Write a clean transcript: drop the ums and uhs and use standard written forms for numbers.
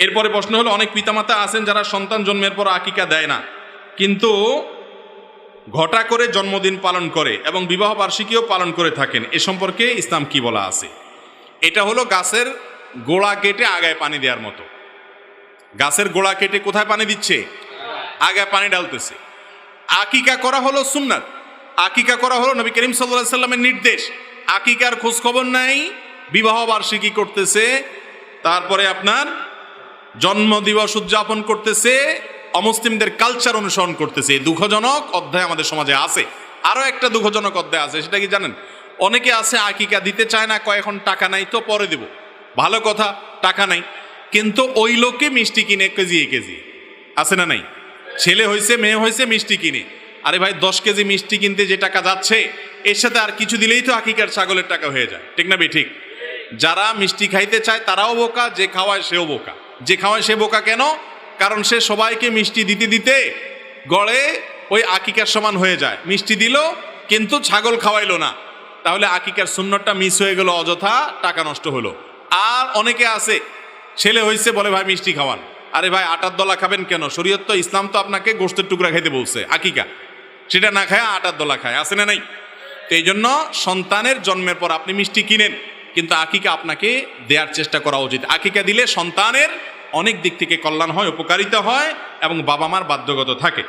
এরপরে প্রশ্ন হলো, অনেক পিতামাতা আছেন যারা সন্তান জন্মের পর আকিকা দেয় না, কিন্তু ঘটা করে জন্মদিন পালন করে এবং বিবাহ বার্ষিকীও পালন করে থাকেন। এ সম্পর্কে ইসলাম কি বলা আছে? এটা হলো গাছের গোড়া কেটে আগায় পানি দেওয়ার মতো। গাছের গোড়া কেটে কোথায় পানি দিচ্ছে? আগায় পানি ডালতেছে। আকিকা করা হলো সুন্নাত, আকিকা করা হলো নবী করিম সাল্লাল্লাহু আলাইহি সাল্লামের নির্দেশ। আকিকার খোঁজ খবর নাই, বিবাহ বার্ষিকী করতেছে, তারপরে আপনার জন্মদিবস উদযাপন করতেছে, অমুসলিমদের কালচার অনুসরণ করতেছে। এই দুঃখজনক অধ্যায় আমাদের সমাজে আছে। আরো একটা দুঃখজনক অধ্যায় আছে, সেটা কি জানেন? অনেকে আছে আকিকা দিতে চায় না, কয় এখন টাকা নাই তো পরে দেব। ভালো কথা, টাকা নাই, কিন্তু ওই লোকে মিষ্টি কিনে কেজি কেজি, আছে না নাই? ছেলে হয়েছে মেয়ে হয়েছে মিষ্টি কিনে। আরে ভাই, 10 কেজি মিষ্টি কিনতে যে টাকা যাচ্ছে, এর সাথে আর কিছু দিলেই তো আকিকার ছাগলের টাকা হয়ে যায়, ঠিক না বে ঠিক? যারা মিষ্টি খাইতে চায় তারাও বোকা, যে খাওয়ায় সেও বোকা। যে খাওয়ায় সে বোকা কেন? কারণ সে সবাইকে মিষ্টি দিতে দিতে গড়ে ওই আকিকার সমান হয়ে যায়। মিষ্টি দিল কিন্তু ছাগল খাওয়াইলো না, তাহলে আকিকার সুন্নতটা মিস হয়ে গেল, অযথা টাকা নষ্ট হলো। আর অনেকে আছে ছেলে হয়েছে বলে ভাই মিষ্টি খাওয়ান। আরে ভাই, আটার দলা খাবেন কেন? শরীয়ত তো, ইসলাম তো আপনাকে গোশতের টুকরা খাইতে বলছে। আকিকা সেটা না খায় আটার দলা খায়, আছে না নাই? তো এই জন্য সন্তানের জন্মের পর আপনি মিষ্টি কিনেন, কিন্তু আকিকা আপনাকে দেওয়ার চেষ্টা করা উচিত। আকিকা দিলে সন্তানের অনেক দিক থেকে কল্যাণ হয়, উপকারিতা হয় এবং বাবা মার বাধ্যগত থাকে।